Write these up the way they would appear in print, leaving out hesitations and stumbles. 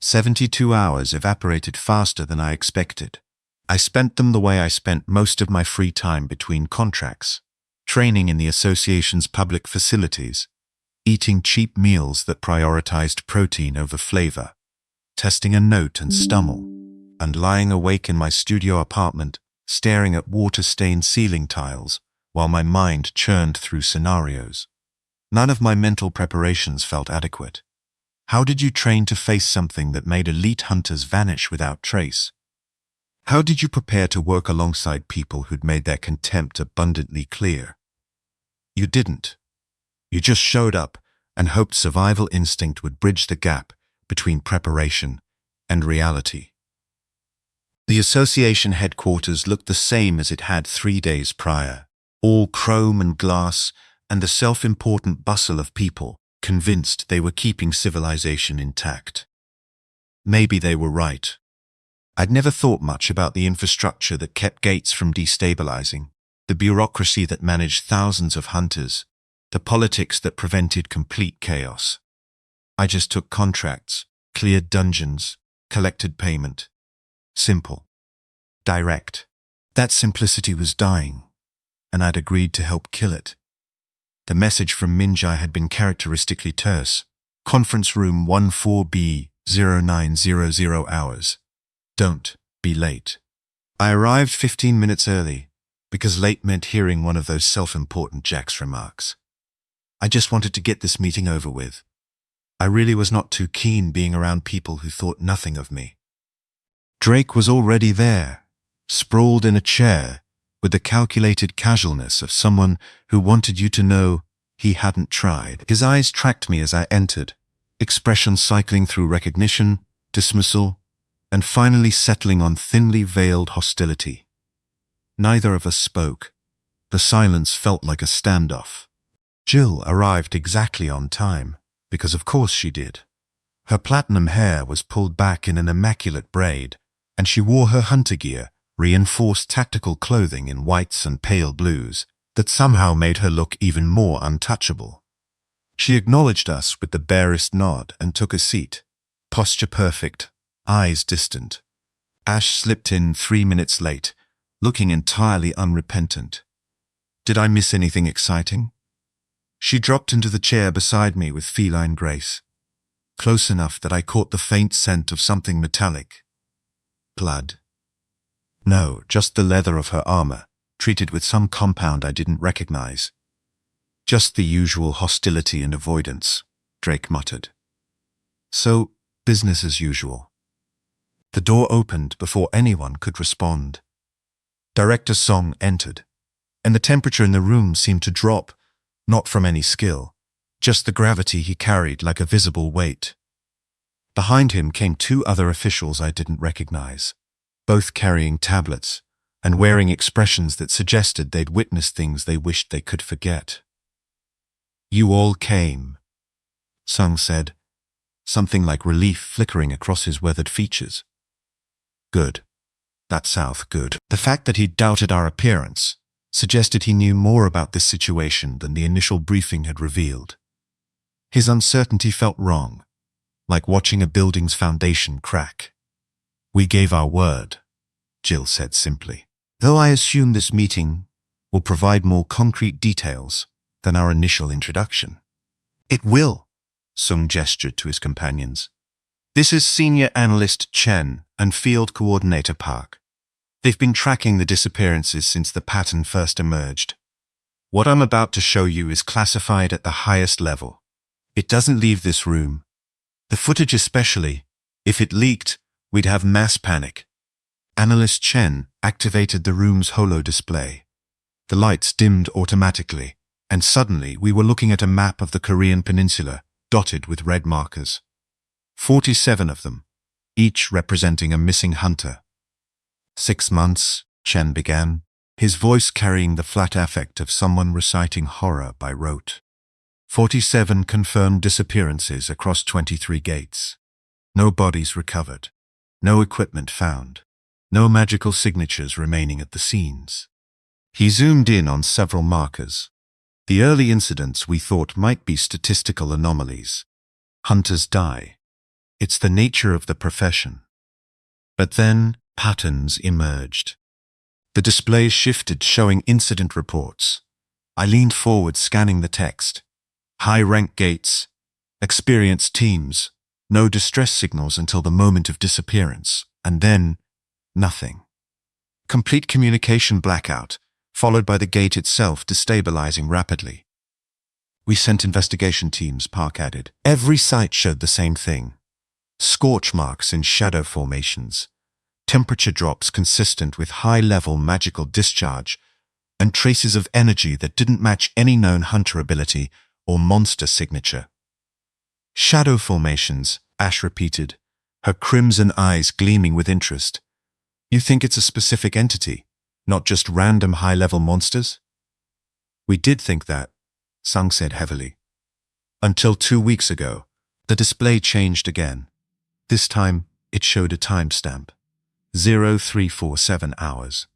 72 hours evaporated faster than I expected. I spent them the way I spent most of my free time between contracts, training in the association's public facilities, eating cheap meals that prioritized protein over flavor, testing a note and stumble, and lying awake in my studio apartment, staring at water-stained ceiling tiles while my mind churned through scenarios. None of my mental preparations felt adequate. How did you train to face something that made elite hunters vanish without trace? How did you prepare to work alongside people who'd made their contempt abundantly clear? You didn't. You just showed up and hoped survival instinct would bridge the gap between preparation and reality. The association headquarters looked the same as it had 3 days prior, all chrome and glass, and the self-important bustle of people convinced they were keeping civilization intact. Maybe they were right. I'd never thought much about the infrastructure that kept gates from destabilizing, the bureaucracy that managed thousands of hunters, the politics that prevented complete chaos. I just took contracts, cleared dungeons, collected payment. Simple. Direct. That simplicity was dying, and I'd agreed to help kill it. The message from Minjai had been characteristically terse. Conference room 14B, 0900 hours. Don't be late. I arrived 15 minutes early, because late meant hearing one of those self-important Jack's remarks. I just wanted to get this meeting over with. I really was not too keen being around people who thought nothing of me. Drake was already there, sprawled in a chair, with the calculated casualness of someone who wanted you to know he hadn't tried. His eyes tracked me as I entered, expression cycling through recognition, dismissal, and finally settling on thinly veiled hostility. Neither of us spoke. The silence felt like a standoff. Jill arrived exactly on time, because of course she did. Her platinum hair was pulled back in an immaculate braid, and she wore her hunter gear, reinforced tactical clothing in whites and pale blues that somehow made her look even more untouchable. She acknowledged us with the barest nod and took a seat, posture perfect, eyes distant. Ash slipped in 3 minutes late, looking entirely unrepentant. Did I miss anything exciting? She dropped into the chair beside me with feline grace, close enough that I caught the faint scent of something metallic. Blood. No, just the leather of her armor, treated with some compound I didn't recognize. Just the usual hostility and avoidance, Drake muttered. So, business as usual. The door opened before anyone could respond. Director Song entered, and the temperature in the room seemed to drop, not from any skill, just the gravity he carried like a visible weight. Behind him came 2 other officials I didn't recognize, both carrying tablets and wearing expressions that suggested they'd witnessed things they wished they could forget. You all came, Sung said, something like relief flickering across his weathered features. Good. That's South good. The fact that he'd doubted our appearance suggested he knew more about this situation than the initial briefing had revealed. His uncertainty felt wrong, like watching a building's foundation crack. We gave our word, Jill said simply. Though I assume this meeting will provide more concrete details than our initial introduction. It will, Sung gestured to his companions. This is Senior Analyst Chen and Field Coordinator Park. They've been tracking the disappearances since the pattern first emerged. What I'm about to show you is classified at the highest level. It doesn't leave this room. The footage especially, if it leaked, we'd have mass panic. Analyst Chen activated the room's holo display. The lights dimmed automatically, and suddenly we were looking at a map of the Korean peninsula, dotted with red markers. 47 of them, each representing a missing hunter. 6 months, Chen began, his voice carrying the flat affect of someone reciting horror by rote. 47 confirmed disappearances across 23 gates. No bodies recovered. No equipment found. No magical signatures remaining at the scenes. He zoomed in on several markers. The early incidents we thought might be statistical anomalies. Hunters die. It's the nature of the profession. But then patterns emerged. The display shifted, showing incident reports. I leaned forward, scanning the text. High-rank gates, experienced teams, no distress signals until the moment of disappearance, and then nothing. Complete communication blackout, followed by the gate itself destabilizing rapidly. We sent investigation teams, Park added. Every site showed the same thing. Scorch marks in shadow formations, temperature drops consistent with high-level magical discharge, and traces of energy that didn't match any known hunter ability or monster signature. Shadow formations, Ash repeated, her crimson eyes gleaming with interest. You think it's a specific entity, not just random high-level monsters? We did think that, Sung said heavily. Until 2 weeks ago, the display changed again. This time, it showed a timestamp. 0347 hours.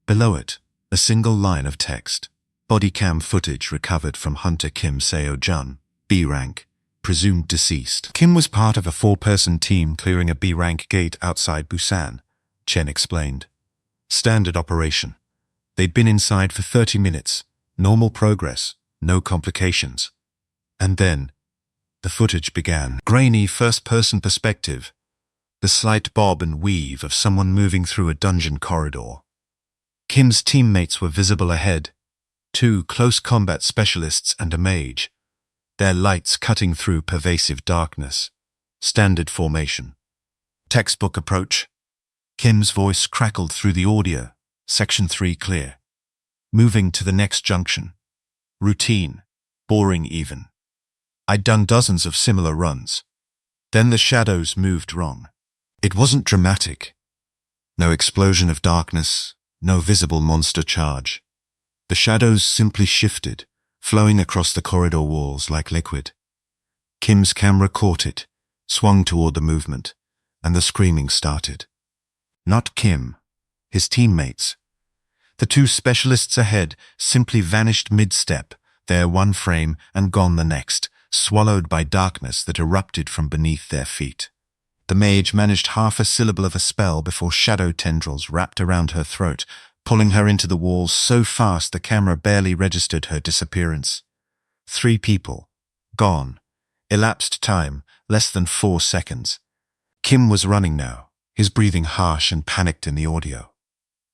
Below it, a single line of text. Body cam footage recovered from Hunter Kim Seo-jun, B rank, presumed deceased. Kim was part of a 4-person team clearing a B rank gate outside Busan, Chen explained. Standard operation. They'd been inside for 30 minutes. Normal progress. No complications. And then, the footage began. Grainy first-person perspective. The slight bob and weave of someone moving through a dungeon corridor. Kim's teammates were visible ahead. 2 close combat specialists and a mage. Their lights cutting through pervasive darkness. Standard formation. Textbook approach. Kim's voice crackled through the audio. Section 3 clear. Moving to the next junction. Routine. Boring even. I'd done dozens of similar runs. Then the shadows moved wrong. It wasn't dramatic. No explosion of darkness, no visible monster charge. The shadows simply shifted, flowing across the corridor walls like liquid. Kim's camera caught it, swung toward the movement, and the screaming started. Not Kim, his teammates. The 2 specialists ahead simply vanished mid-step, there one frame and gone the next, swallowed by darkness that erupted from beneath their feet. The mage managed half a syllable of a spell before shadow tendrils wrapped around her throat, pulling her into the walls so fast the camera barely registered her disappearance. 3 people. Gone. Elapsed time, less than 4 seconds. Kim was running now, his breathing harsh and panicked in the audio.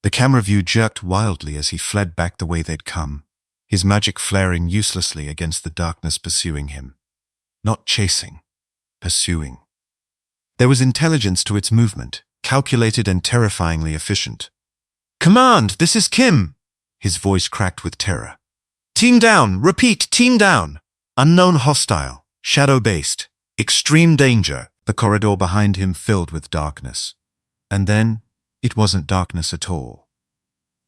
The camera view jerked wildly as he fled back the way they'd come, his magic flaring uselessly against the darkness pursuing him. Not chasing, pursuing. There was intelligence to its movement, calculated and terrifyingly efficient. "Command, this is Kim!" His voice cracked with terror. "Team down! Repeat, team down! Unknown hostile, shadow-based, extreme danger." The corridor behind him filled with darkness. And then, it wasn't darkness at all.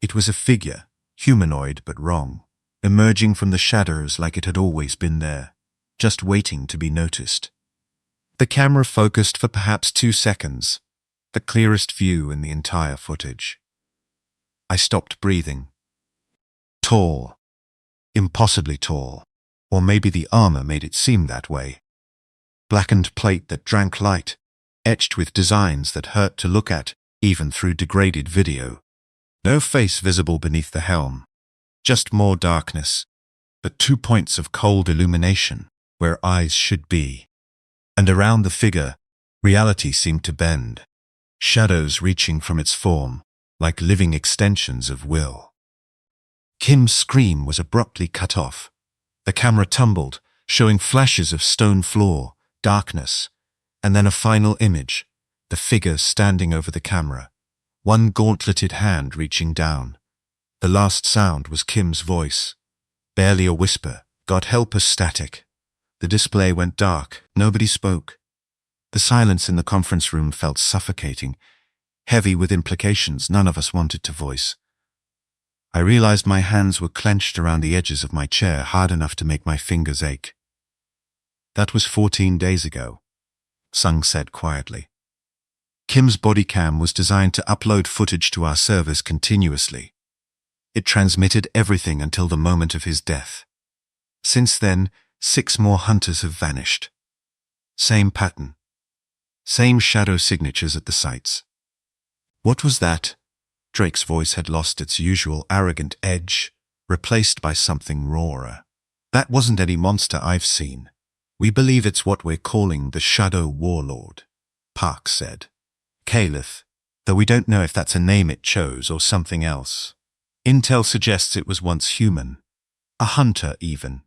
It was a figure, humanoid but wrong, emerging from the shadows like it had always been there, just waiting to be noticed. The camera focused for perhaps 2 seconds, the clearest view in the entire footage. I stopped breathing. Tall. Impossibly tall. Or maybe the armor made it seem that way. Blackened plate that drank light, etched with designs that hurt to look at, even through degraded video. No face visible beneath the helm. Just more darkness, but 2 points of cold illumination where eyes should be. And around the figure, reality seemed to bend, shadows reaching from its form, like living extensions of will. Kim's scream was abruptly cut off. The camera tumbled, showing flashes of stone floor, darkness, and then a final image, the figure standing over the camera, one gauntleted hand reaching down. The last sound was Kim's voice, barely a whisper, "God help us," static. The display went dark, nobody spoke. The silence in the conference room felt suffocating, heavy with implications none of us wanted to voice. I realized my hands were clenched around the edges of my chair, hard enough to make my fingers ache. "That was 14 days ago," Sung said quietly. Kim's body cam was designed to upload footage to our servers continuously. It transmitted everything until the moment of his death. Since then, 6 more hunters have vanished. Same pattern. Same shadow signatures at the sites. What was that? Drake's voice had lost its usual arrogant edge, replaced by something rawer. That wasn't any monster I've seen. We believe it's what we're calling the Shadow Warlord, Park said. Caliph, though we don't know if that's a name it chose or something else. Intel suggests it was once human. A hunter, even.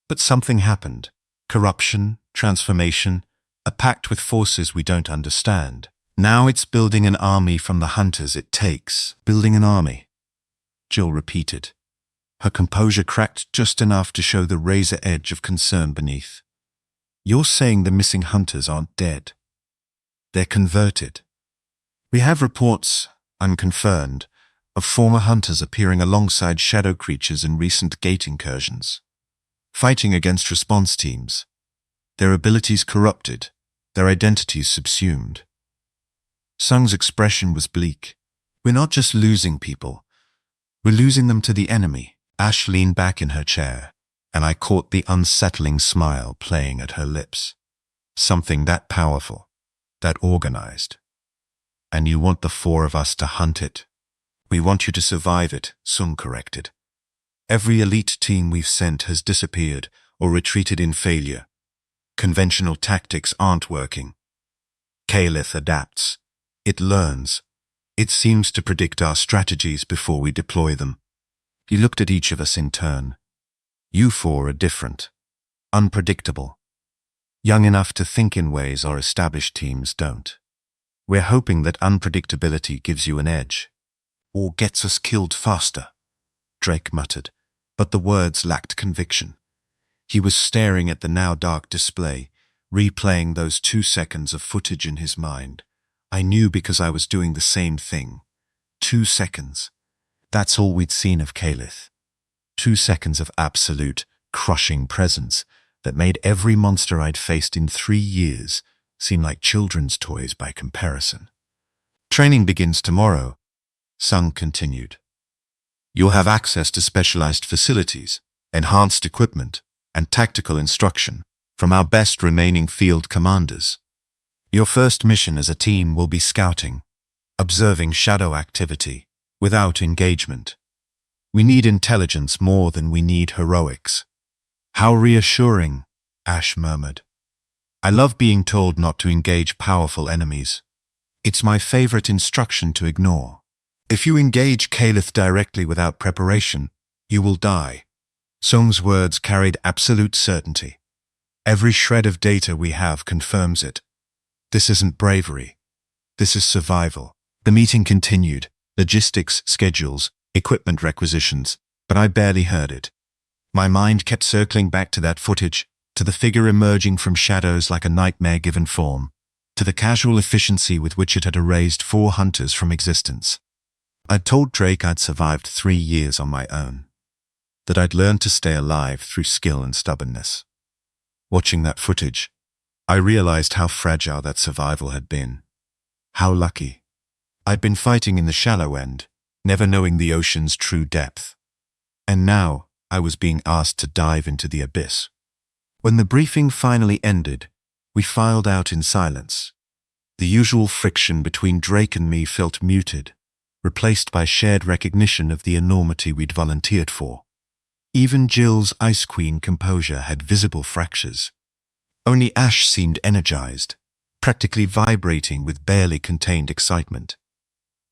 But something happened. Corruption, transformation, a pact with forces we don't understand. Now it's building an army from the hunters it takes. Building an army, Jill repeated. Her composure cracked just enough to show the razor edge of concern beneath. You're saying the missing hunters aren't dead. They're converted. We have reports, unconfirmed, of former hunters appearing alongside shadow creatures in recent gate incursions, fighting against response teams, their abilities corrupted, their identities subsumed. Sung's expression was bleak. We're not just losing people. We're losing them to the enemy. Ash leaned back in her chair, and I caught the unsettling smile playing at her lips. Something that powerful, that organized. And you want the four of us to hunt it? We want you to survive it, Sung corrected. Every elite team we've sent has disappeared or retreated in failure. Conventional tactics aren't working. Caliph adapts. It learns. It seems to predict our strategies before we deploy them. He looked at each of us in turn. You four are different. Unpredictable. Young enough to think in ways our established teams don't. We're hoping that unpredictability gives you an edge. Or gets us killed faster, Drake muttered, but the words lacked conviction. He was staring at the now dark display, replaying those 2 seconds of footage in his mind. I knew because I was doing the same thing. 2 seconds. That's all we'd seen of Caliph. 2 seconds of absolute, crushing presence that made every monster I'd faced in 3 years seem like children's toys by comparison. Training begins tomorrow, Sung continued. You'll have access to specialized facilities, enhanced equipment, and tactical instruction from our best remaining field commanders. Your first mission as a team will be scouting, observing shadow activity, without engagement. We need intelligence more than we need heroics. How reassuring, Ash murmured. I love being told not to engage powerful enemies. It's my favorite instruction to ignore. If you engage Caliph directly without preparation, you will die. Sung's words carried absolute certainty. Every shred of data we have confirms it. This isn't bravery. This is survival. The meeting continued. Logistics, schedules, equipment requisitions, but I barely heard it. My mind kept circling back to that footage, to the figure emerging from shadows like a nightmare given form, to the casual efficiency with which it had erased 4 hunters from existence. I'd told Drake I'd survived 3 years on my own, that I'd learned to stay alive through skill and stubbornness. Watching that footage, I realized how fragile that survival had been. How lucky. I'd been fighting in the shallow end, never knowing the ocean's true depth. And now I was being asked to dive into the abyss. When the briefing finally ended, we filed out in silence. The usual friction between Drake and me felt muted, replaced by shared recognition of the enormity we'd volunteered for. Even Jill's Ice Queen composure had visible fractures. Only Ash seemed energized, practically vibrating with barely contained excitement.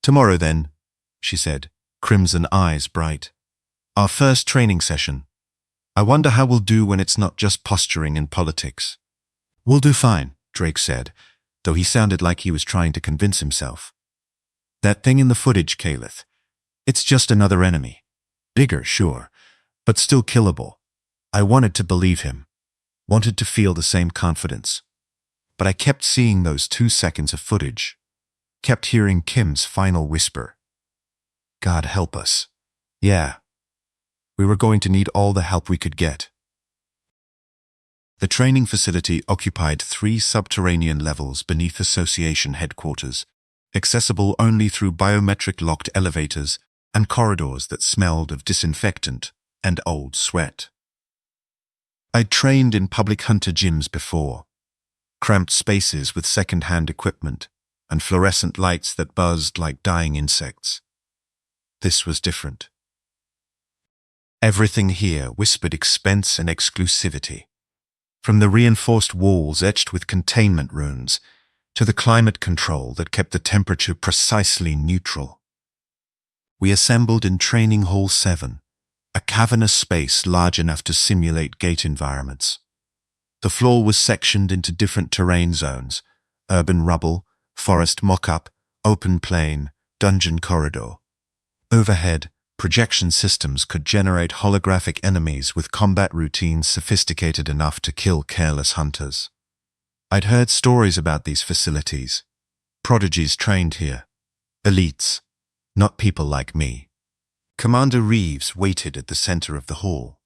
Tomorrow then, she said, crimson eyes bright. Our first training session. I wonder how we'll do when it's not just posturing and politics. We'll do fine, Drake said, though he sounded like he was trying to convince himself. That thing in the footage, Caliph. It's just another enemy. Bigger, sure, but still killable. I wanted to believe him, wanted to feel the same confidence. But I kept seeing those 2 seconds of footage, kept hearing Kim's final whisper. God help us. Yeah. We were going to need all the help we could get. The training facility occupied 3 subterranean levels beneath Association headquarters, accessible only through biometric-locked elevators and corridors that smelled of disinfectant and old sweat. I'd trained in public hunter gyms before. cramped spaces with second-hand equipment, and fluorescent lights that buzzed like dying insects. This was different. Everything here whispered expense and exclusivity. From the reinforced walls etched with containment runes, to the climate control that kept the temperature precisely neutral. We assembled in Training Hall 7, a cavernous space large enough to simulate gate environments. The floor was sectioned into different terrain zones: urban rubble, forest mock-up, open plain, dungeon corridor. Overhead, projection systems could generate holographic enemies with combat routines sophisticated enough to kill careless hunters. I'd heard stories about these facilities. Prodigies trained here. Elites, not people like me. Commander Reeves waited at the center of the hall,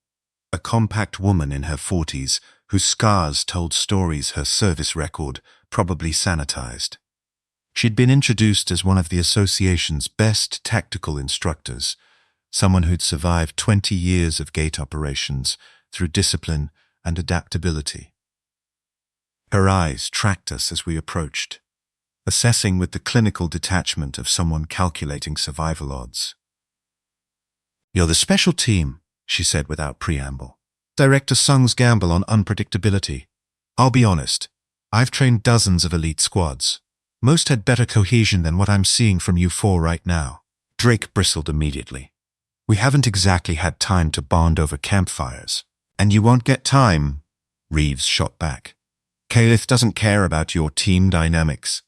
a compact woman in her 40s whose scars told stories her service record probably sanitized. She'd been introduced as one of the association's best tactical instructors, someone who'd survived 20 years of gate operations through discipline and adaptability. Her eyes tracked us as we approached, assessing with the clinical detachment of someone calculating survival odds. "You're the special team," she said without preamble. "Director Sung's gamble on unpredictability. I'll be honest, I've trained dozens of elite squads. Most had better cohesion than what I'm seeing from you four right now." Drake bristled immediately. "We haven't exactly had time to bond over campfires. And you won't get time," Reeves shot back. "Calith doesn't care about your team dynamics.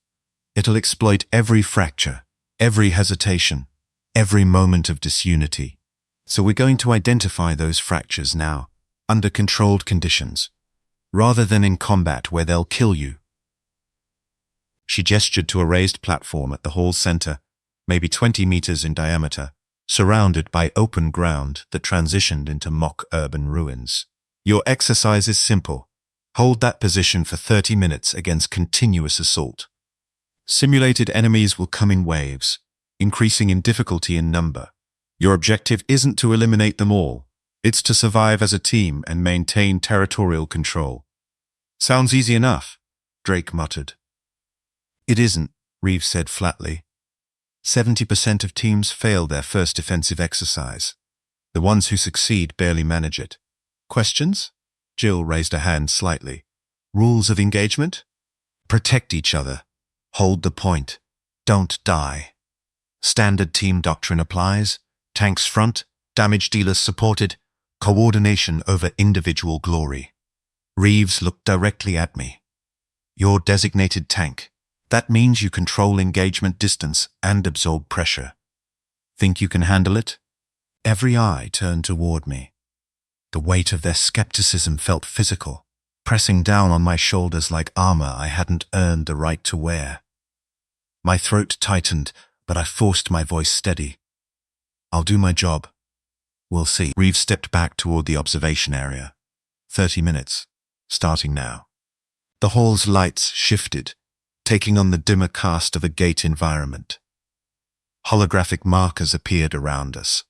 It'll exploit every fracture, every hesitation, every moment of disunity. So we're going to identify those fractures now, under controlled conditions, rather than in combat where they'll kill you." She gestured to a raised platform at the hall's center, maybe 20 meters in diameter, surrounded by open ground that transitioned into mock urban ruins. "Your exercise is simple. Hold that position for 30 minutes against continuous assault. Simulated enemies will come in waves, increasing in difficulty and number. Your objective isn't to eliminate them all. It's to survive as a team and maintain territorial control." "Sounds easy enough," Drake muttered. "It isn't," Reeves said flatly. 70% of teams fail their first defensive exercise. The ones who succeed barely manage it. Questions? Jill raised a hand slightly. "Rules of engagement? Protect each other. Hold the point. Don't die. Standard team doctrine applies. Tanks front, damage dealers supported, coordination over individual glory." Reeves looked directly at me. "You're designated tank. That means you control engagement distance and absorb pressure. Think you can handle it?" Every eye turned toward me. The weight of their skepticism felt physical, pressing down on my shoulders like armor I hadn't earned the right to wear. My throat tightened, but I forced my voice steady. "I'll do my job. We'll see." Reeves stepped back toward the observation area. 30 minutes, starting now. The hall's lights shifted, taking on the dimmer cast of a gate environment. Holographic markers appeared around us,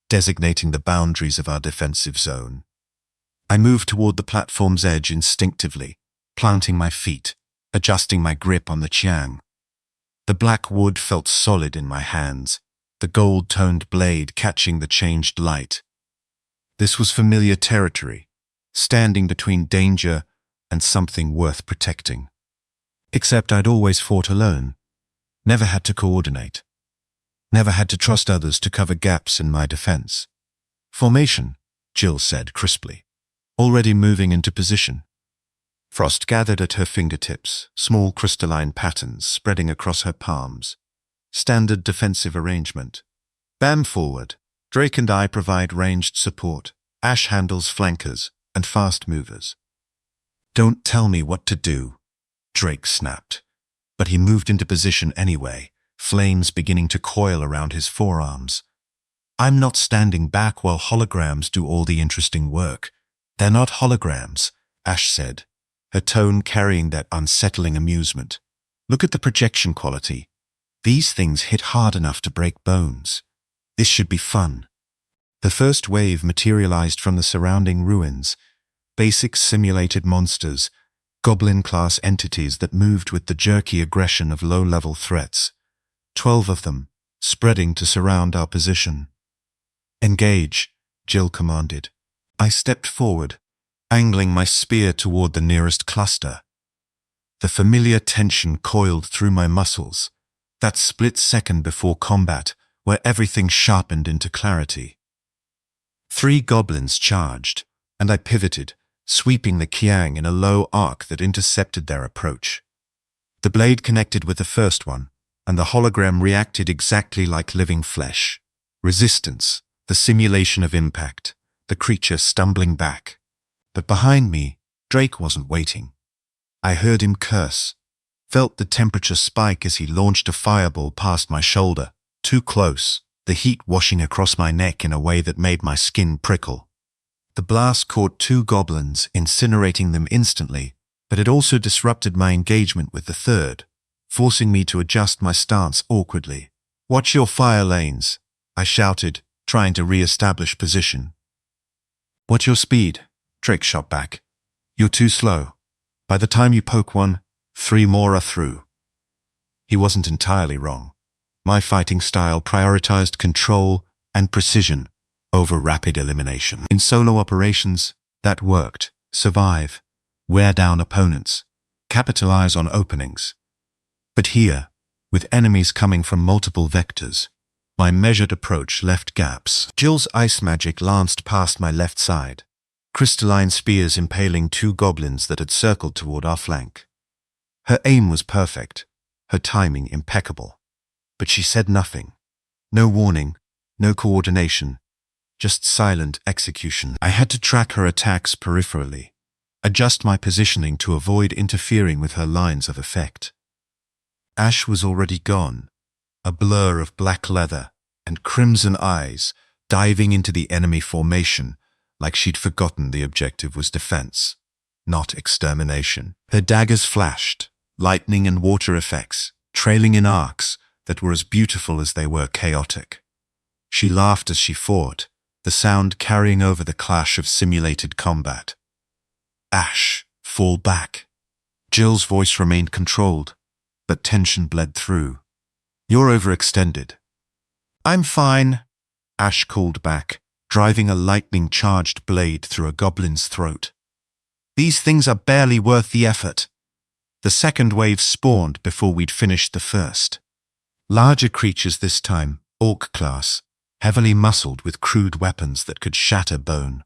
designating the boundaries of our defensive zone. I moved toward the platform's edge instinctively, planting my feet, adjusting my grip on the chiang. The black wood felt solid in my hands, the gold-toned blade catching the changed light. This was familiar territory, standing between danger and something worth protecting. Except I'd always fought alone, never had to coordinate. Never had to trust others to cover gaps in my defense. "Formation," Jill said crisply, already moving into position. Frost gathered at her fingertips, small crystalline patterns spreading across her palms. Standard defensive arrangement. "Bam forward. Drake and I provide ranged support. Ash handles flankers and fast movers." "Don't tell me what to do," Drake snapped. But he moved into position anyway, flames beginning to coil around his forearms. "I'm not standing back while holograms do all the interesting work." "They're not holograms," Ash said, her tone carrying that unsettling amusement. "Look at the projection quality. These things hit hard enough to break bones. This should be fun." The first wave materialized from the surrounding ruins, basic simulated monsters, goblin-class entities that moved with the jerky aggression of low-level threats. 12 of them, spreading to surround our position. "Engage," Jill commanded. I stepped forward, angling my spear toward the nearest cluster. The familiar tension coiled through my muscles, that split second before combat where everything sharpened into clarity. 3 goblins charged, and I pivoted, sweeping the Qiang in a low arc that intercepted their approach. The blade connected with the first one, and the hologram reacted exactly like living flesh. Resistance, the simulation of impact, the creature stumbling back. But behind me, Drake wasn't waiting. I heard him curse, felt the temperature spike as he launched a fireball past my shoulder, too close, the heat washing across my neck in a way that made my skin prickle. The blast caught 2 goblins, incinerating them instantly, but it also disrupted my engagement with the third, forcing me to adjust my stance awkwardly. "Watch your fire lanes," I shouted, trying to re-establish position. "What's your speed?" Drake shot back. "You're too slow. By the time you poke one, 3 more are through." He wasn't entirely wrong. My fighting style prioritized control and precision over rapid elimination. In solo operations, that worked. Survive, wear down opponents, capitalize on openings. But here, with enemies coming from multiple vectors, my measured approach left gaps. Jill's ice magic lanced past my left side, crystalline spears impaling 2 goblins that had circled toward our flank. Her aim was perfect, her timing impeccable. But she said nothing. No warning, no coordination, just silent execution. I had to track her attacks peripherally, adjust my positioning to avoid interfering with her lines of effect. Ash was already gone, a blur of black leather and crimson eyes diving into the enemy formation like she'd forgotten the objective was defense, not extermination. Her daggers flashed, lightning and water effects, trailing in arcs that were as beautiful as they were chaotic. She laughed as she fought, the sound carrying over the clash of simulated combat. "Ash, fall back." Jill's voice remained controlled, but tension bled through. "You're overextended." "I'm fine," Ash called back, driving a lightning-charged blade through a goblin's throat. "These things are barely worth the effort." The second wave spawned before we'd finished the first. Larger creatures this time, Orc class, heavily muscled with crude weapons that could shatter bone.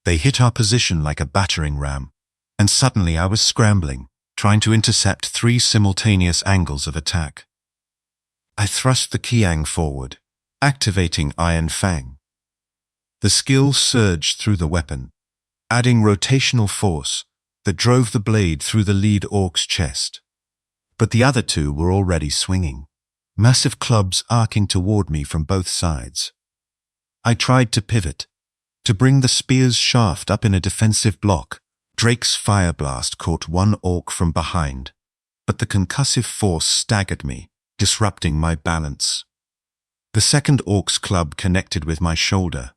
They hit our position like a battering ram, and suddenly I was scrambling, trying to intercept 3 simultaneous angles of attack. I thrust the Qiang forward, activating Iron Fang. The skill surged through the weapon, adding rotational force that drove the blade through the lead Orc's chest. But the other 2 were already swinging, massive clubs arcing toward me from both sides. I tried to pivot, to bring the spear's shaft up in a defensive block. Drake's fire blast caught 1 Orc from behind, but the concussive force staggered me, disrupting my balance. The second Orc's club connected with my shoulder,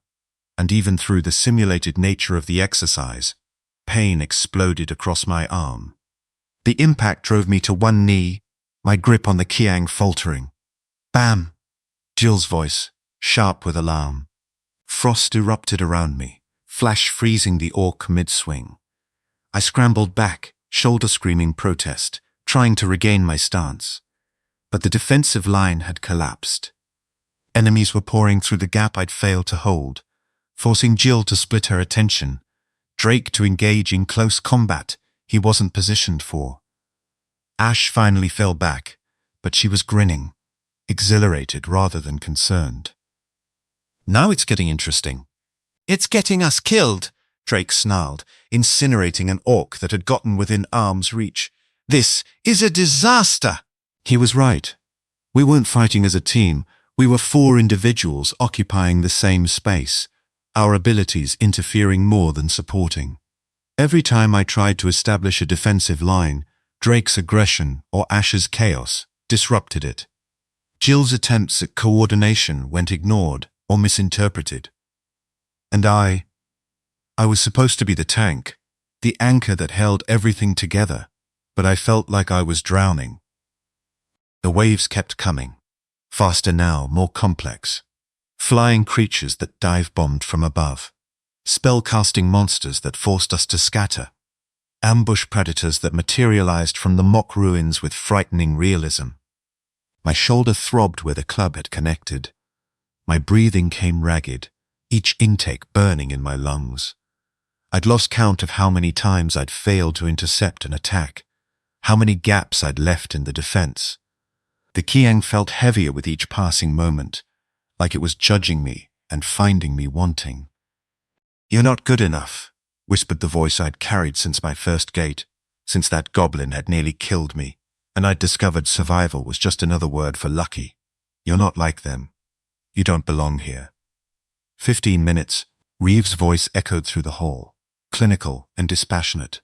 and even through the simulated nature of the exercise, pain exploded across my arm. The impact drove me to one knee, my grip on the Qiang faltering. "Bam!" Jill's voice, sharp with alarm. Frost erupted around me, flash freezing the Orc mid-swing. I scrambled back, shoulder-screaming protest, trying to regain my stance. But the defensive line had collapsed. Enemies were pouring through the gap I'd failed to hold, forcing Jill to split her attention, Drake to engage in close combat he wasn't positioned for. Ash finally fell back, but she was grinning, exhilarated rather than concerned. "Now it's getting interesting." "It's getting us killed," Drake snarled, incinerating an Orc that had gotten within arm's reach. "This is a disaster!" He was right. We weren't fighting as a team. We were 4 individuals occupying the same space, our abilities interfering more than supporting. Every time I tried to establish a defensive line, Drake's aggression or Ash's chaos disrupted it. Jill's attempts at coordination went ignored or misinterpreted. And I was supposed to be the tank, the anchor that held everything together, but I felt like I was drowning. The waves kept coming, faster now, more complex. Flying creatures that dive-bombed from above. Spell-casting monsters that forced us to scatter. Ambush predators that materialized from the mock ruins with frightening realism. My shoulder throbbed where the club had connected. My breathing came ragged, each intake burning in my lungs. I'd lost count of how many times I'd failed to intercept an attack, how many gaps I'd left in the defense. The Qiang felt heavier with each passing moment, like it was judging me and finding me wanting. "You're not good enough," whispered the voice I'd carried since my first gate, since that goblin had nearly killed me, and I'd discovered survival was just another word for lucky. "You're not like them. You don't belong here." 15 minutes, Reeves' voice echoed through the hall, clinical and dispassionate.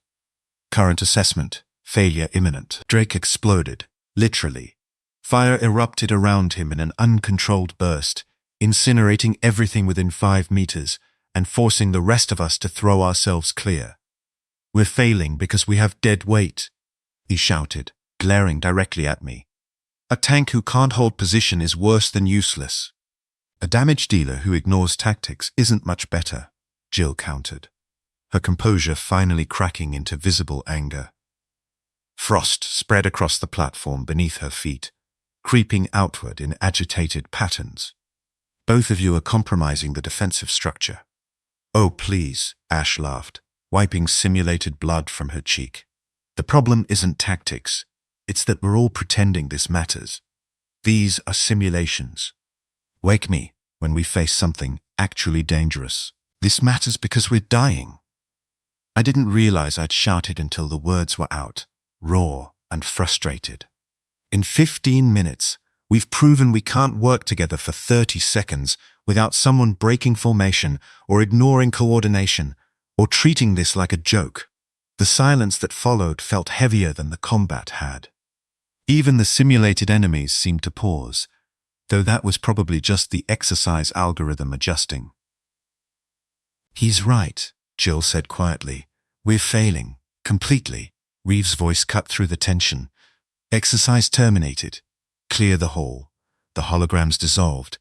"Current assessment, failure imminent." Drake exploded, literally. Fire erupted around him in an uncontrolled burst, incinerating everything within 5 meters and forcing the rest of us to throw ourselves clear. "We're failing because we have dead weight," he shouted, glaring directly at me. "A tank who can't hold position is worse than useless." "A damage dealer who ignores tactics isn't much better," Jill countered, her composure finally cracking into visible anger. Frost spread across the platform beneath her feet, creeping outward in agitated patterns. "Both of you are compromising the defensive structure." "Oh, please," Ash laughed, wiping simulated blood from her cheek. "The problem isn't tactics. It's that we're all pretending this matters. These are simulations. Wake me when we face something actually dangerous. This matters because we're dying." I didn't realize I'd shouted until the words were out, raw and frustrated. In 15 minutes, we've proven we can't work together for 30 seconds without someone breaking formation or ignoring coordination or treating this like a joke. The silence that followed felt heavier than the combat had. Even the simulated enemies seemed to pause, though that was probably just the exercise algorithm adjusting. "He's right," Jill said quietly. "We're failing. Completely." Reeves' voice cut through the tension. Exercise terminated. Clear the hall. The holograms dissolved.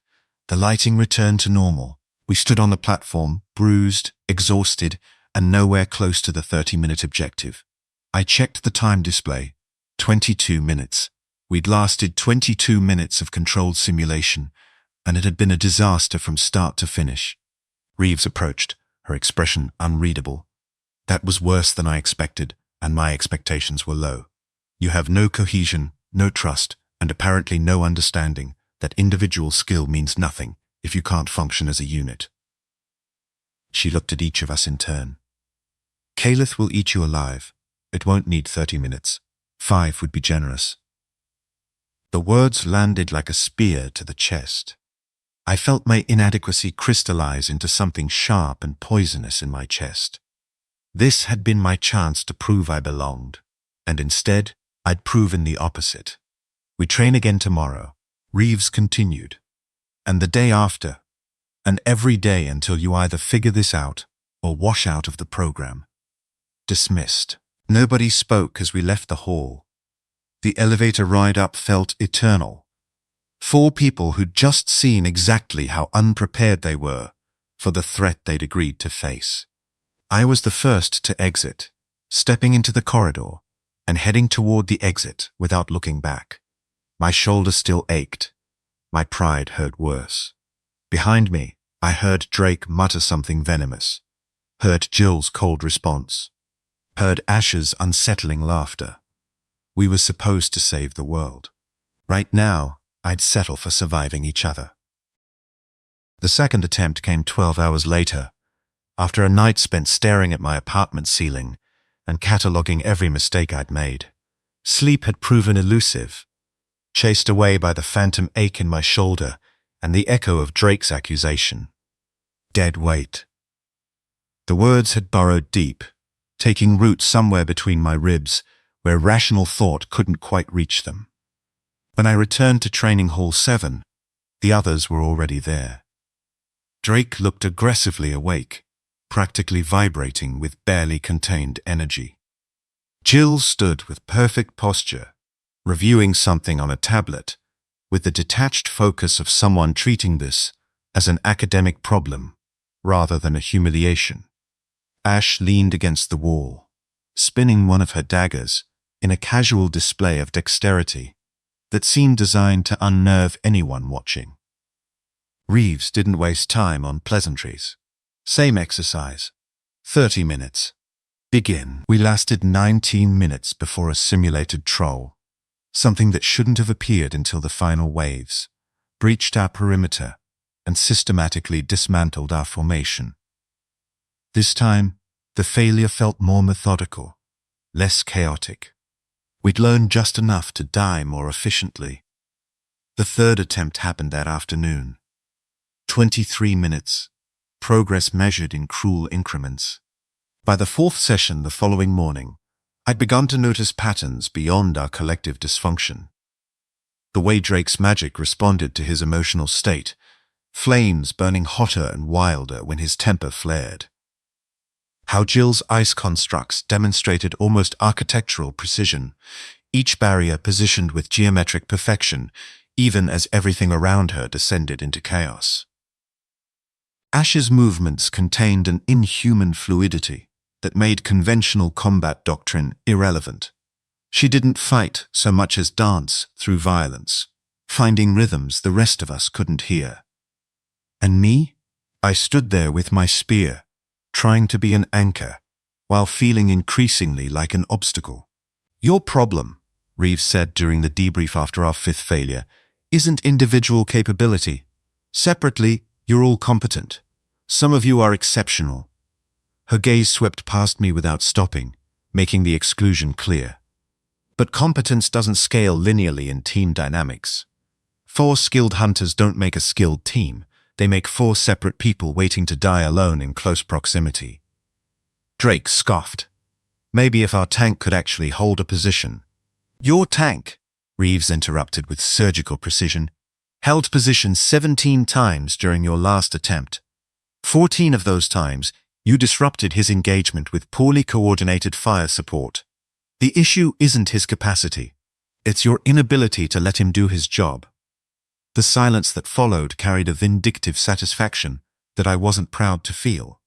The lighting returned to normal. We stood on the platform, bruised, exhausted, and nowhere close to the 30-minute objective. I checked the time display. 22 minutes. We'd lasted 22 minutes of controlled simulation, and it had been a disaster from start to finish. Reeves approached, her expression unreadable. "That was worse than I expected, and my expectations were low. You have no cohesion, no trust, and apparently no understanding that individual skill means nothing if you can't function as a unit." She looked at each of us in turn. "Kaleth will eat you alive. It won't need 30 minutes. 5 would be generous." The words landed like a spear to the chest. I felt my inadequacy crystallize into something sharp and poisonous in my chest. This had been my chance to prove I belonged, and instead, I'd proven the opposite. "We train again tomorrow," Reeves continued, "and the day after, and every day until you either figure this out or wash out of the program." Dismissed. Nobody spoke as we left the hall. The elevator ride up felt eternal. 4 people who'd just seen exactly how unprepared they were for the threat they'd agreed to face. I was the first to exit, stepping into the corridor and heading toward the exit without looking back. My shoulder still ached. My pride hurt worse. Behind me, I heard Drake mutter something venomous, heard Jill's cold response, heard Ash's unsettling laughter. We were supposed to save the world. Right now, I'd settle for surviving each other. The second attempt came 12 hours later, after a night spent staring at my apartment ceiling and cataloging every mistake I'd made. Sleep had proven elusive, chased away by the phantom ache in my shoulder and the echo of Drake's accusation. Dead weight. The words had burrowed deep, taking root somewhere between my ribs, where rational thought couldn't quite reach them. When I returned to Training Hall 7, the others were already there. Drake looked aggressively awake, practically vibrating with barely contained energy. Jill stood with perfect posture, reviewing something on a tablet, with the detached focus of someone treating this as an academic problem rather than a humiliation. Ash leaned against the wall, spinning one of her daggers in a casual display of dexterity that seemed designed to unnerve anyone watching. Reeves didn't waste time on pleasantries. Same exercise. 30 minutes. Begin. We lasted 19 minutes before a simulated troll, something that shouldn't have appeared until the final waves, breached our perimeter and systematically dismantled our formation. This time, the failure felt more methodical, less chaotic. We'd learned just enough to die more efficiently. The third attempt happened that afternoon. 23 minutes. Progress measured in cruel increments. By the fourth session the following morning, I'd begun to notice patterns beyond our collective dysfunction. The way Drake's magic responded to his emotional state, flames burning hotter and wilder when his temper flared. How Jill's ice constructs demonstrated almost architectural precision, each barrier positioned with geometric perfection, even as everything around her descended into chaos. Ash's movements contained an inhuman fluidity that made conventional combat doctrine irrelevant. She didn't fight so much as dance through violence, finding rhythms the rest of us couldn't hear. And me? I stood there with my spear, trying to be an anchor, while feeling increasingly like an obstacle. Your problem, Reeves said during the debrief after our fifth failure, isn't individual capability. Separately, you're all competent. Some of you are exceptional. Her gaze swept past me without stopping, making the exclusion clear. But competence doesn't scale linearly in team dynamics. 4 skilled hunters don't make a skilled team. They make 4 separate people waiting to die alone in close proximity. Drake scoffed. Maybe if our tank could actually hold a position. Your tank, Reeves interrupted with surgical precision, held position 17 times during your last attempt. 14 of those times, you disrupted his engagement with poorly coordinated fire support. The issue isn't his capacity. It's your inability to let him do his job. The silence that followed carried a vindictive satisfaction that I wasn't proud to feel.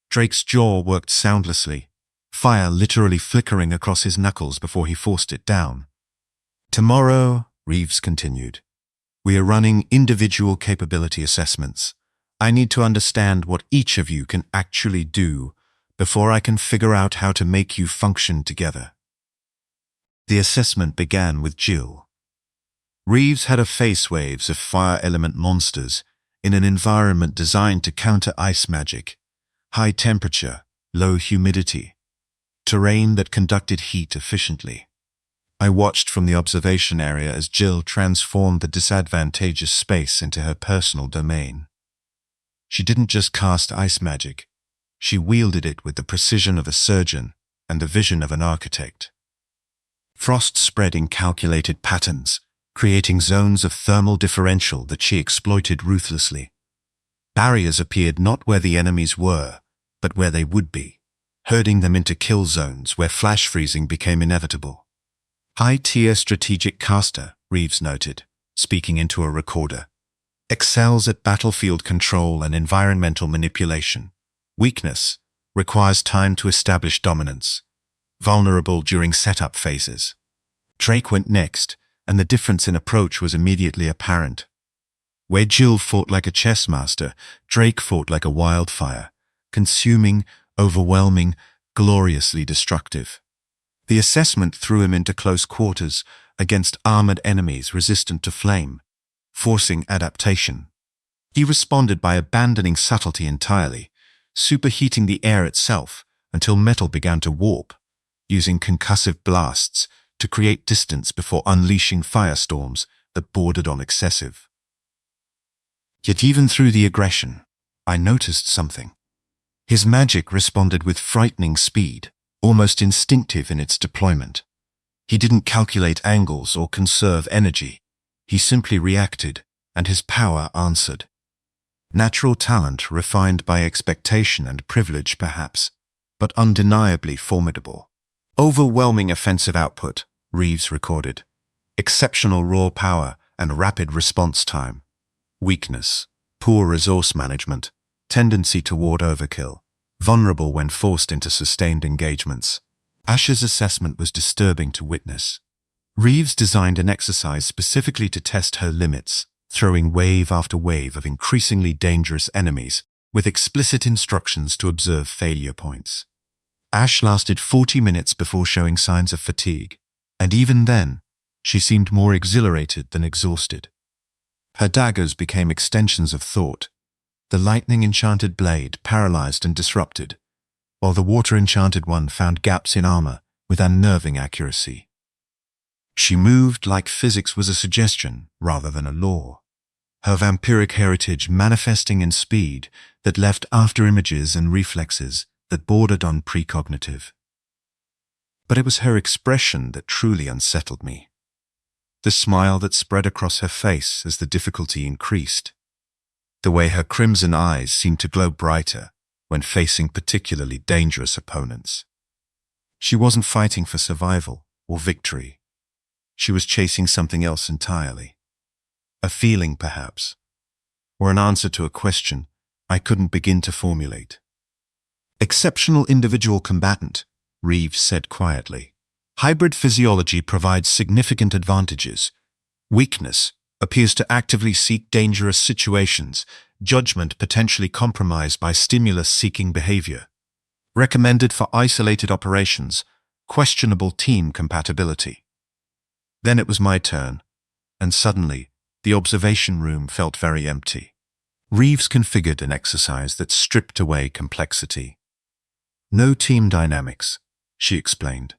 Drake's jaw worked soundlessly, fire literally flickering across his knuckles before he forced it down. Tomorrow, Reeves continued, we are running individual capability assessments. I need to understand what each of you can actually do before I can figure out how to make you function together. The assessment began with Jill. Reeves had her face waves of fire element monsters in an environment designed to counter ice magic, high temperature, low humidity, terrain that conducted heat efficiently. I watched from the observation area as Jill transformed the disadvantageous space into her personal domain. She didn't just cast ice magic, she wielded it with the precision of a surgeon and the vision of an architect. Frost spread in calculated patterns, creating zones of thermal differential that she exploited ruthlessly. Barriers appeared not where the enemies were, but where they would be, herding them into kill zones where flash freezing became inevitable. High-tier strategic caster, Reeves noted, speaking into a recorder, excels at battlefield control and environmental manipulation. Weakness requires time to establish dominance, vulnerable during setup phases. Drake went next, and the difference in approach was immediately apparent. Where Jill fought like a chess master, Drake fought like a wildfire, consuming, overwhelming, gloriously destructive. The assessment threw him into close quarters against armored enemies resistant to flame, forcing adaptation. He responded by abandoning subtlety entirely, superheating the air itself until metal began to warp, using concussive blasts to create distance before unleashing firestorms that bordered on excessive. Yet even through the aggression, I noticed something. His magic responded with frightening speed, almost instinctive in its deployment. He didn't calculate angles or conserve energy. He simply reacted, and his power answered. Natural talent refined by expectation and privilege perhaps, but undeniably formidable. Overwhelming offensive output, Reeves recorded. Exceptional raw power and rapid response time. Weakness, poor resource management, tendency toward overkill, vulnerable when forced into sustained engagements. Ash's assessment was disturbing to witness. Reeves designed an exercise specifically to test her limits, throwing wave after wave of increasingly dangerous enemies, with explicit instructions to observe failure points. Ash lasted 40 minutes before showing signs of fatigue, and even then, she seemed more exhilarated than exhausted. Her daggers became extensions of thought, the lightning-enchanted blade paralyzed and disrupted, while the water-enchanted one found gaps in armor with unnerving accuracy. She moved like physics was a suggestion rather than a law, her vampiric heritage manifesting in speed that left afterimages and reflexes that bordered on precognitive. But it was her expression that truly unsettled me. The smile that spread across her face as the difficulty increased. The way her crimson eyes seemed to glow brighter when facing particularly dangerous opponents. She wasn't fighting for survival or victory. She was chasing something else entirely. A feeling, perhaps, or an answer to a question I couldn't begin to formulate. Exceptional individual combatant, Reeves said quietly. Hybrid physiology provides significant advantages. Weakness appears to actively seek dangerous situations, judgment potentially compromised by stimulus-seeking behavior. Recommended for isolated operations, questionable team compatibility. Then it was my turn, and suddenly, the observation room felt very empty. Reeves configured an exercise that stripped away complexity. No team dynamics, she explained.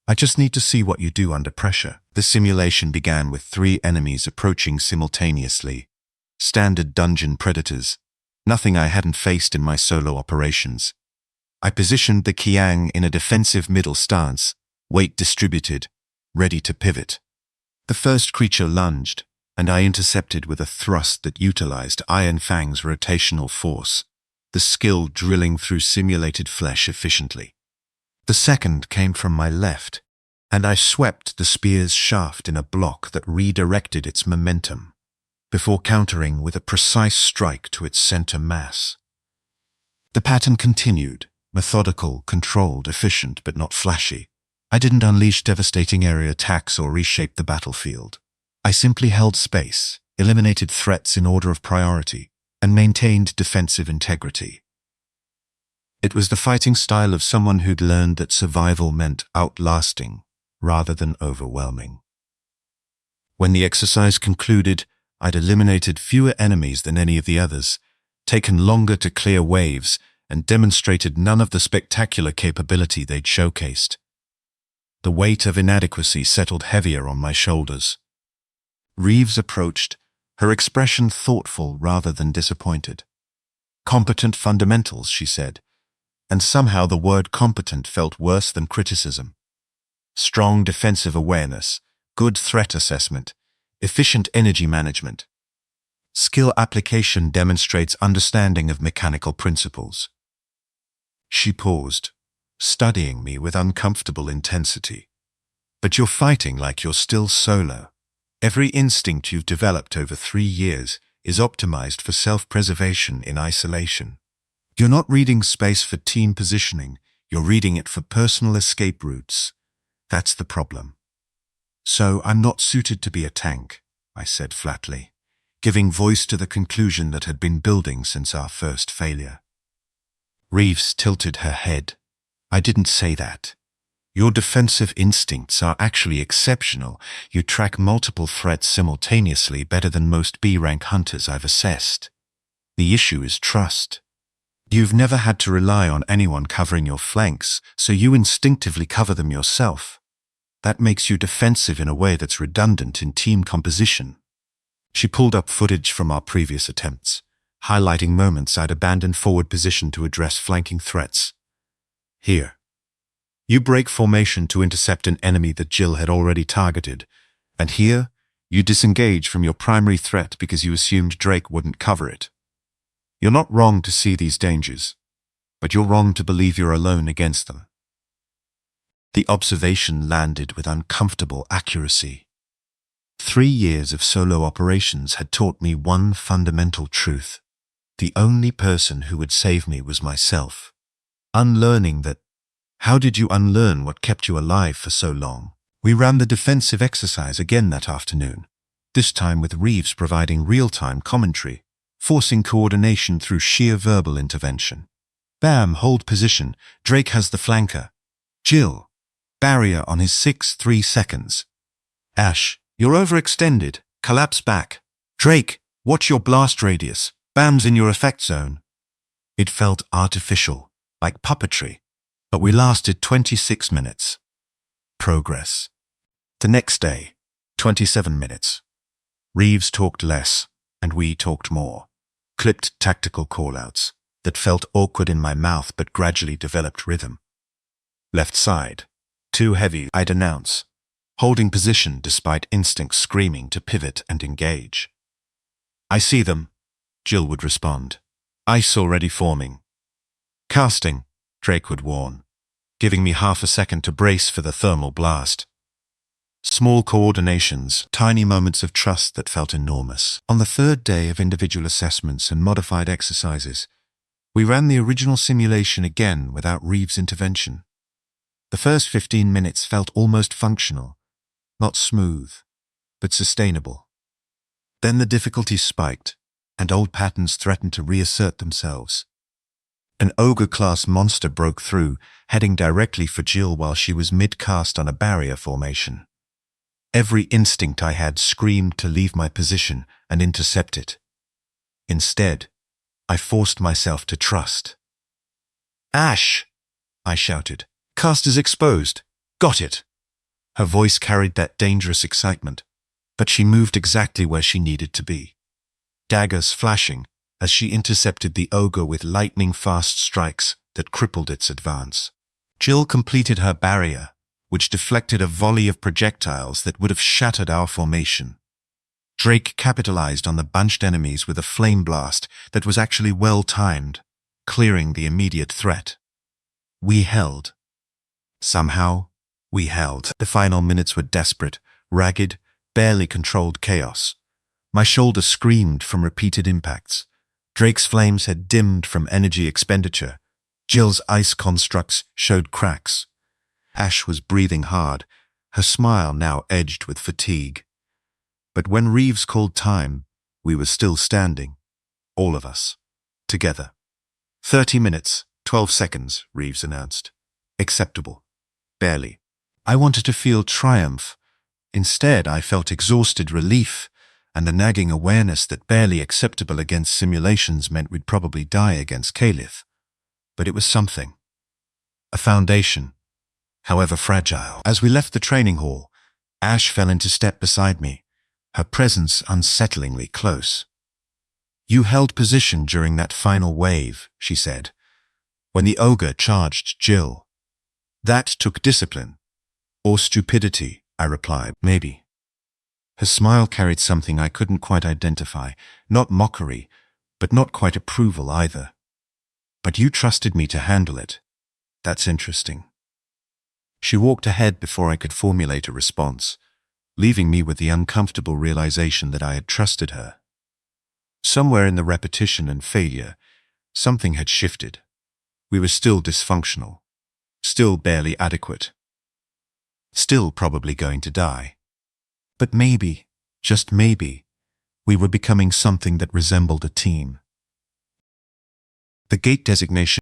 I just need to see what you do under pressure. The simulation began with 3 enemies approaching simultaneously. Standard dungeon predators, nothing I hadn't faced in my solo operations. I positioned the Qiang in a defensive middle stance, weight distributed, ready to pivot. The first creature lunged, and I intercepted with a thrust that utilized Iron Fang's rotational force, the skill drilling through simulated flesh efficiently. The second came from my left, and I swept the spear's shaft in a block that redirected its momentum, before countering with a precise strike to its center mass. The pattern continued, methodical, controlled, efficient, but not flashy. I didn't unleash devastating area attacks or reshape the battlefield. I simply held space, eliminated threats in order of priority, and maintained defensive integrity. It was the fighting style of someone who'd learned that survival meant outlasting rather than overwhelming. When the exercise concluded, I'd eliminated fewer enemies than any of the others, taken longer to clear waves, and demonstrated none of the spectacular capability they'd showcased. The weight of inadequacy settled heavier on my shoulders. Reeves approached, her expression thoughtful rather than disappointed. Competent fundamentals, she said, and somehow the word competent felt worse than criticism. Strong defensive awareness, good threat assessment, efficient energy management. Skill application demonstrates understanding of mechanical principles. She paused, studying me with uncomfortable intensity. But you're fighting like you're still solo. Every instinct you've developed over 3 years is optimized for self-preservation in isolation. You're not reading space for team positioning, you're reading it for personal escape routes. That's the problem. So I'm not suited to be a tank, I said flatly, giving voice to the conclusion that had been building since our first failure. Reeves tilted her head. I didn't say that. Your defensive instincts are actually exceptional. You track multiple threats simultaneously better than most B-rank hunters I've assessed. The issue is trust. You've never had to rely on anyone covering your flanks, so you instinctively cover them yourself. That makes you defensive in a way that's redundant in team composition. She pulled up footage from our previous attempts, highlighting moments I'd abandoned forward position to address flanking threats. Here. You break formation to intercept an enemy that Jill had already targeted, and here, you disengage from your primary threat because you assumed Drake wouldn't cover it. You're not wrong to see these dangers, but you're wrong to believe you're alone against them. The observation landed with uncomfortable accuracy. 3 years of solo operations had taught me one fundamental truth. The only person who would save me was myself. Unlearning that. How did you unlearn what kept you alive for so long? We ran the defensive exercise again that afternoon, this time with Reeves providing real-time commentary, forcing coordination through sheer verbal intervention. Bam, hold position. Drake has the flanker. Jill. Barrier on his 6-3 seconds. Ash, you're overextended. Collapse back. Drake, watch your blast radius. Bam's in your effect zone. It felt artificial, like puppetry, but we lasted 26 minutes. Progress. The next day, 27 minutes. Reeves talked less, and we talked more. Clipped tactical callouts that felt awkward in my mouth but gradually developed rhythm. Left side. Too heavy, I'd announce, holding position despite instinct screaming to pivot and engage. I see them, Jill would respond. Ice already forming. Casting, Drake would warn, giving me half a second to brace for the thermal blast. Small coordinations, tiny moments of trust that felt enormous. On the 3rd day of individual assessments and modified exercises, we ran the original simulation again without Reeves' intervention. The first 15 minutes felt almost functional, not smooth, but sustainable. Then the difficulty spiked, and old patterns threatened to reassert themselves. An ogre-class monster broke through, heading directly for Jill while she was mid-cast on a barrier formation. Every instinct I had screamed to leave my position and intercept it. Instead, I forced myself to trust. Ash! I shouted. Cast is exposed. Got it. Her voice carried that dangerous excitement, but she moved exactly where she needed to be. Daggers flashing as she intercepted the ogre with lightning-fast strikes that crippled its advance. Jill completed her barrier, which deflected a volley of projectiles that would have shattered our formation. Drake capitalized on the bunched enemies with a flame blast that was actually well-timed, clearing the immediate threat. We held. Somehow, we held. The final minutes were desperate, ragged, barely controlled chaos. My shoulder screamed from repeated impacts. Drake's flames had dimmed from energy expenditure. Jill's ice constructs showed cracks. Ash was breathing hard, her smile now edged with fatigue. But when Reeves called time, we were still standing. All of us. Together. 30 minutes, 12 seconds, Reeves announced. Acceptable. Barely. I wanted to feel triumph. Instead, I felt exhausted relief and the nagging awareness that barely acceptable against simulations meant we'd probably die against Caliph. But it was something. A foundation. However fragile. As we left the training hall, Ash fell into step beside me, her presence unsettlingly close. You held position during that final wave, she said, when the ogre charged Jill. That took discipline. Or stupidity, I replied, maybe. Her smile carried something I couldn't quite identify, not mockery, but not quite approval either. But you trusted me to handle it. That's interesting. She walked ahead before I could formulate a response, leaving me with the uncomfortable realization that I had trusted her. Somewhere in the repetition and failure, something had shifted. We were still dysfunctional, still barely adequate, still probably going to die. But maybe, just maybe, we were becoming something that resembled a team. The gate designation